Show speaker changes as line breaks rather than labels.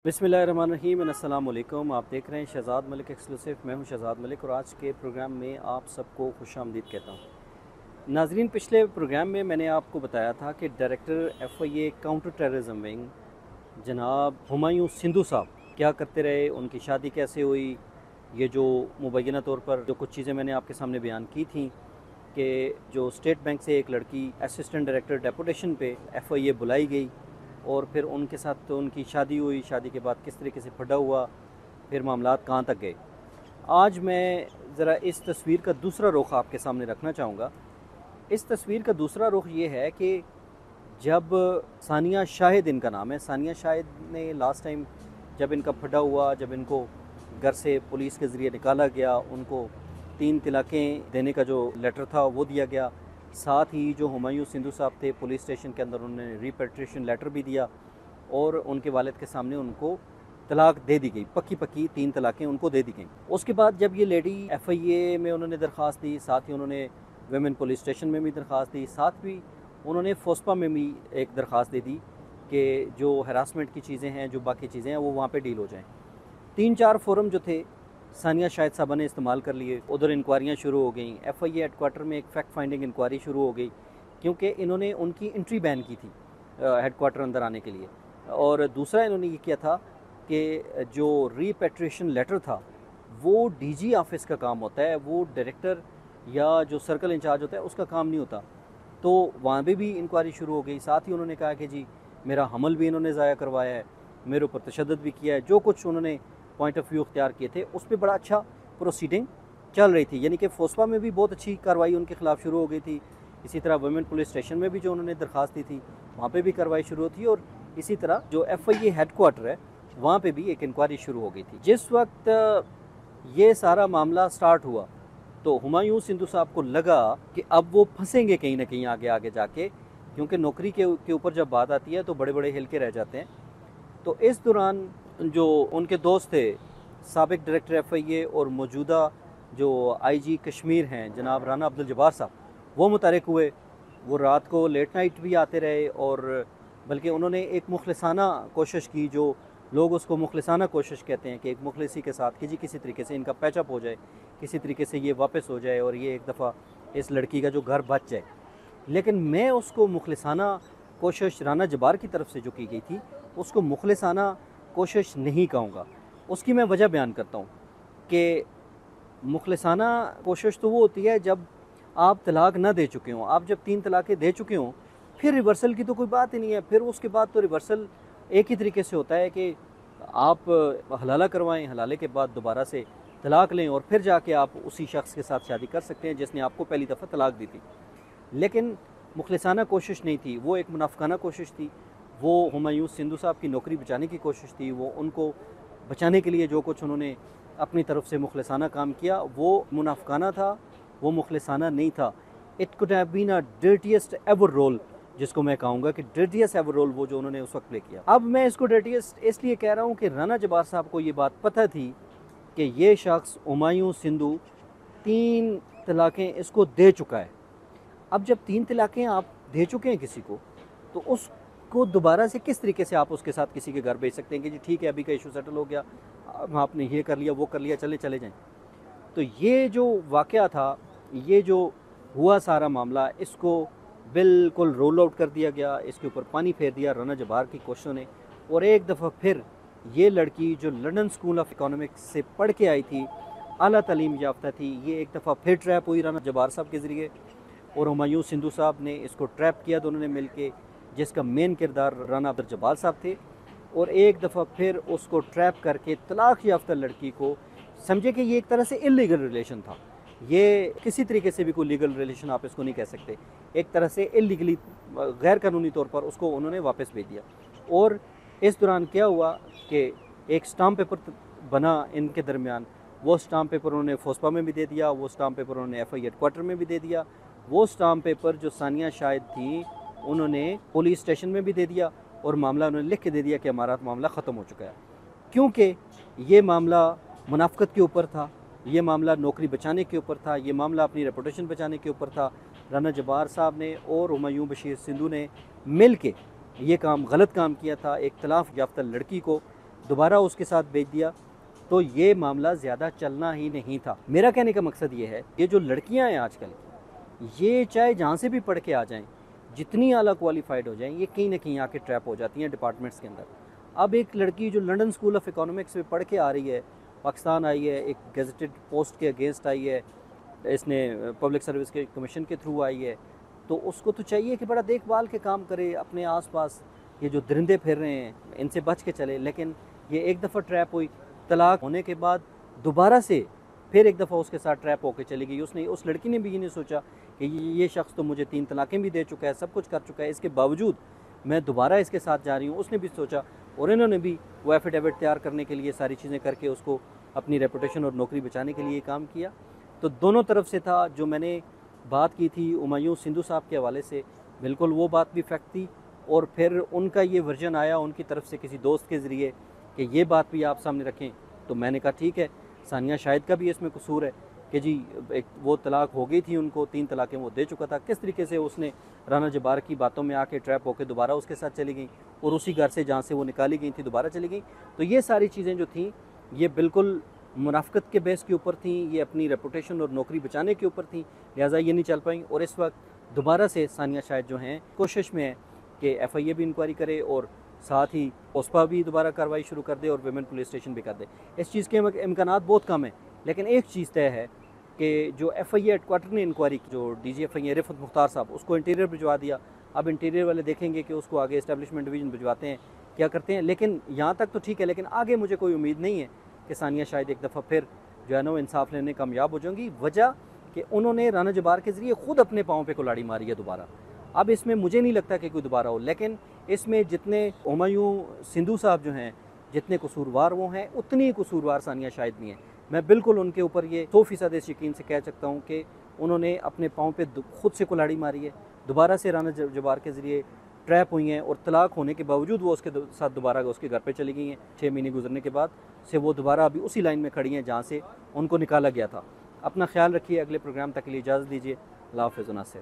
बिस्मिल्लाहिर्रहमानिर्रहीम अस्सलाम वालेकुम। आप देख रहे हैं शहज़ाद मलिक एक्सक्लूसिव। मैं हूं शहज़ाद मलिक और आज के प्रोग्राम में आप सबको खुशामदीद कहता हूं। नाजरीन, पिछले प्रोग्राम में मैंने आपको बताया था कि director FIA counter terrorism wing जनाब हुमायूं सिंधु साहब क्या करते रहे, उनकी शादी कैसे हुई, ये जो मुबैना तौर पर जो कुछ चीज़ें मैंने आपके सामने बयान की थी कि जो स्टेट बैंक से एक लड़की असिस्टेंट डायरेक्टर डेपुटेशन पे FIA बुलाई गई और फिर उनके साथ तो उनकी शादी हुई, शादी के बाद किस तरीके से फटा हुआ, फिर मामलात कहाँ तक गए। आज मैं ज़रा इस तस्वीर का दूसरा रुख आपके सामने रखना चाहूँगा। इस तस्वीर का दूसरा रुख ये है कि जब सानिया शाहिद इनका नाम है, सानिया शाहिद ने लास्ट टाइम जब इनका फटा हुआ, जब इनको घर से पुलिस के ज़रिए निकाला गया, उनको 3 तलाक़ें देने का जो लेटर था वो दिया गया। साथ ही जो हुमायूं सिंधु साहब थे पुलिस स्टेशन के अंदर, उन्होंने रिपेट्रिएशन लेटर भी दिया और उनके वालिद के सामने उनको तलाक दे दी गई, पक्की पक्की 3 तलाक़ें उनको दे दी गई। उसके बाद जब ये लेडी FIA में उन्होंने दरख्वास्त दी, साथ ही उन्होंने वेमेन पुलिस स्टेशन में भी दरख्वास्त दी, साथ भी उन्होंने फोस्पा में भी एक दरख्वास्त दे दी कि जो हरासमेंट की चीज़ें हैं, जो बाकी चीज़ें हैं वो वहाँ पर डील हो जाएँ। 3-4 फोरम जो थे सानिया शाहिद साहबा ने इस्तेमाल कर लिए, उधर इंक्वायरियाँ शुरू हो गई। FIA हेडक्वार्टर में एक फैक्ट फाइंडिंग इंक्वायरी शुरू हो गई क्योंकि इन्होंने उनकी एंट्री बैन की थी हेडक्वार्टर अंदर आने के लिए। और दूसरा इन्होंने ये किया था कि जो रीपेट्रिएशन लेटर था वो DG ऑफिस का काम होता है, वो डायरेक्टर या जो सर्कल इंचार्ज होता है उसका काम नहीं होता। तो वहाँ पे भी इंक्वायरी शुरू हो गई। साथ ही उन्होंने कहा कि जी मेरा हमल भी इन्होंने ज़ाया करवाया है, मेरे ऊपर तशद्दुद भी किया है, जो कुछ उन्होंने पॉइंट ऑफ व्यू अख्तियार किए थे उस पर बड़ा अच्छा प्रोसीडिंग चल रही थी। यानी कि फोस्पा में भी बहुत अच्छी कार्रवाई उनके खिलाफ शुरू हो गई थी। इसी तरह वुमेन पुलिस स्टेशन में भी जो उन्होंने दरख्वास्त दी थी वहाँ पे भी कार्रवाई शुरू थी और इसी तरह जो FIA हेडक्वार्टर है वहाँ पे भी एक इंक्वायरी शुरू हो गई थी। जिस वक्त ये सारा मामला स्टार्ट हुआ तो हुमायूं सिंधु साहब को लगा कि अब वो फंसेंगे कहीं ना कहीं आगे आगे जाके, क्योंकि नौकरी के ऊपर जब बात आती है तो बड़े बड़े हिल के रह जाते हैं। तो इस दौरान जो उनके दोस्त थे साबिक डायरेक्टर FIA और मौजूदा जो IG कश्मीर हैं जनाब राना अब्दुल जब्बार साहब, वो मुतहरिक हुए। वो रात को लेट नाइट भी आते रहे और बल्कि उन्होंने एक मुखलिसाना कोशिश की, जो लोग उसको मुखलिसाना कोशिश कहते हैं कि एक मुखलिसी के साथ कि जी किसी तरीके से इनका पैचअप हो जाए, किसी तरीके से ये वापस हो जाए और ये एक दफ़ा इस लड़की का जो घर बच जाए। लेकिन मैं उसको मुखलिसाना कोशिश राना जब्बार की तरफ से जो की गई थी उसको मुखलिसाना कोशिश नहीं कहूँगा। उसकी मैं वजह बयान करता हूँ कि मुखलिसाना कोशिश तो वो होती है जब आप तलाक ना दे चुके हों। आप जब 3 तलाक़ें दे चुके हों फिर रिवर्सल की तो कोई बात ही नहीं है। फिर उसके बाद तो रिवर्सल एक ही तरीके से होता है कि आप हलाला करवाएं, हलाले के बाद दोबारा से तलाक लें और फिर जाके आप उसी शख्स के साथ शादी कर सकते हैं जिसने आपको पहली दफ़ा तलाक दी थी। लेकिन मुखलिसाना कोशिश नहीं थी, वो एक मुनाफिकाना कोशिश थी। वो हुमायूं सिंधु साहब की नौकरी बचाने की कोशिश थी। वो उनको बचाने के लिए जो कुछ उन्होंने अपनी तरफ से मुखलिसाना काम किया वो मुनाफिकाना था, वो मुखलिसाना नहीं था। It could have been a dirtiest ever role, जिसको मैं कहूँगा कि डर्टीएस्ट एवर रोल वो जो उन्होंने उस वक्त प्ले किया। अब मैं इसको डर्टीएस्ट इसलिए कह रहा हूँ कि राना जब्बार साहब को ये बात पता थी कि ये शख्स हुमायूं सिंधु 3 तलाक़ें इसको दे चुका है। अब जब 3 तलाक़ें आप दे चुके हैं किसी को तो उसको दोबारा से किस तरीके से आप उसके साथ किसी के घर भेज सकते हैं कि जी ठीक है अभी का इशू सेटल हो गया, आपने ये कर लिया वो कर लिया, चले जाएं। तो ये जो वाक़या था, ये जो हुआ सारा मामला, इसको बिल्कुल रोल आउट कर दिया गया, इसके ऊपर पानी फेर दिया राना जब्बार की कोशिशों ने। और एक दफ़ा फिर ये लड़की जो लंदन स्कूल ऑफ इकोनॉमिक्स से पढ़ के आई थी, आला तालीम याफ्ता थी, ये एक दफ़ा फिर ट्रैप हुई राना जब्बार साहब के ज़रिए और हुमायूं सिंधु साहब ने इसको ट्रैप किया दोनों ने मिल के, जिसका मेन किरदार राना अब्दुल जब्बार साहब थे। और एक दफ़ा फिर उसको ट्रैप करके तलाक याफ्ता लड़की को, समझे कि ये एक तरह से इलीगल रिलेशन था, ये किसी तरीके से भी कोई लीगल रिलेशन आप इसको नहीं कह सकते, एक तरह से इलीगली गैर कानूनी तौर पर उसको उन्होंने वापस भेज दिया। और इस दौरान क्या हुआ कि एक स्टाम्प पेपर बना इनके दरमियान, वो स्टाम्प पेपर उन्होंने फोस्पा में भी दे दिया, वो स्टाम्प पेपर उन्होंने FIA हेडक्वार्टर में भी दे दिया, वो स्टाम्प पेपर जो सानिया शाहिद थी उन्होंने पुलिस स्टेशन में भी दे दिया और मामला उन्होंने लिख के दे दिया कि हमारा मामला ख़त्म हो चुका है। क्योंकि ये मामला मुनाफ़िकत के ऊपर था, ये मामला नौकरी बचाने के ऊपर था, ये मामला अपनी रेपुटेशन बचाने के ऊपर था। राना जब्बार साहब ने और हुमायूं बशीर सिंधु ने मिल के ये काम गलत काम किया था। एक तलाफ़ याफ्ता लड़की को दोबारा उसके साथ भेज दिया, तो ये मामला ज़्यादा चलना ही नहीं था। मेरा कहने का मकसद ये है, ये जो लड़कियां हैं आजकल, ये चाहे जहाँ से भी पढ़ के आ जाएं, जितनी आला क्वालिफाइड हो जाएं, ये कहीं ना कहीं आके ट्रैप हो जाती हैं डिपार्टमेंट्स के अंदर। अब एक लड़की जो लंदन स्कूल ऑफ इकोनॉमिक्स में पढ़ के आ रही है, पाकिस्तान आई है, एक गेजेटेड पोस्ट के अगेंस्ट आई है, इसने पब्लिक सर्विस के कमीशन के थ्रू आई है, तो उसको तो चाहिए कि बड़ा देखभाल के काम करे, अपने आसपास ये जो दरिंदे फिर रहे हैं इनसे बच के चले। लेकिन ये एक दफ़ा ट्रैप हुई, तलाक होने के बाद दोबारा से फिर एक दफ़ा उसके साथ ट्रैप होकर चली गई। उसने, उस लड़की ने भी ये नहीं सोचा कि ये शख्स तो मुझे 3 तलाक़ें भी दे चुका है, सब कुछ कर चुका है, इसके बावजूद मैं दोबारा इसके साथ जा रही हूँ। उसने भी सोचा, और इन्होंने भी वो एफिडेविट तैयार करने के लिए सारी चीज़ें करके उसको अपनी रेपुटेशन और नौकरी बचाने के लिए काम किया। तो दोनों तरफ से था। जो मैंने बात की थी हुमायूं सिंधु साहब के हवाले से, बिल्कुल वो बात भी फैक्ट थी। और फिर उनका ये वर्जन आया उनकी तरफ से किसी दोस्त के ज़रिए कि ये बात भी आप सामने रखें, तो मैंने कहा ठीक है, सानिया शाहिद का भी इसमें कसूर है कि जी एक वो तलाक हो गई थी, उनको 3 तलाक़ें वो दे चुका था, किस तरीके से उसने राना जब्बार की बातों में आके ट्रैप होकर दोबारा उसके साथ चली गई और उसी घर से जहाँ से वो निकाली गई थी दोबारा चली गई। तो ये सारी चीज़ें जो थी ये बिल्कुल मुनाफ़क़त के बेस के ऊपर थी, ये अपनी रेपुटेशन और नौकरी बचाने के ऊपर थी, लिहाजा ये नहीं चल पाई। और इस वक्त दोबारा से सानिया शाहिद जो हैं कोशिश में है कि FIA भी इंक्वायरी करे और साथ ही ओस्पा भी दोबारा कार्रवाई शुरू कर दे और विमेन पुलिस स्टेशन भी कर दे। इस चीज़ के इम्कानात बहुत कम है, लेकिन एक चीज़ तय है कि जो FIA हेडक्वार्टर ने इंक्वायरी की, जो DG FIA रिफत मुख्तार साहब, उसको इंटीरियर भिजवा दिया। अब इंटीरियर वाले देखेंगे कि उसको आगे एस्टेब्लिशमेंट डिवीज़न भिजवाते हैं, क्या करते हैं। लेकिन यहाँ तक तो ठीक है, लेकिन आगे मुझे कोई उम्मीद नहीं है कि सानिया शायद एक दफ़ा फिर जो है ना इंसाफ लेने कामयाब हो जाएंगी। वजह कि उन्होंने राना जब्बार के ज़रिए ख़ुद अपने पाँव पे कुल्हाड़ी मारी है दोबारा। अब इसमें मुझे नहीं लगता कि कोई दोबारा हो, लेकिन इसमें जितने हुमायूं सिंधु साहब जो हैं, जितने कसूरवार वो हैं, उतनी ही कसूरवार सानिया शाहिद भी हैं। मैं बिल्कुल उनके ऊपर ये 100% इस यकीन से कह सकता हूँ कि उन्होंने अपने पाँव पे खुद से कुल्हाड़ी मारी है, दोबारा से राना जब्बार के ज़रिए ट्रैप हुई हैं और तलाक होने के बावजूद वो उसके साथ दोबारा उसके घर पे चली गई हैं। 6 महीने गुजरने के बाद से वो दोबारा अभी उसी लाइन में खड़ी हैं जहाँ से उनको निकाला गया था। अपना ख्याल रखिए, अगले प्रोग्राम तक के लिए इजाज़त दीजिए। अल्लाह हाफ़िज़। नासिर।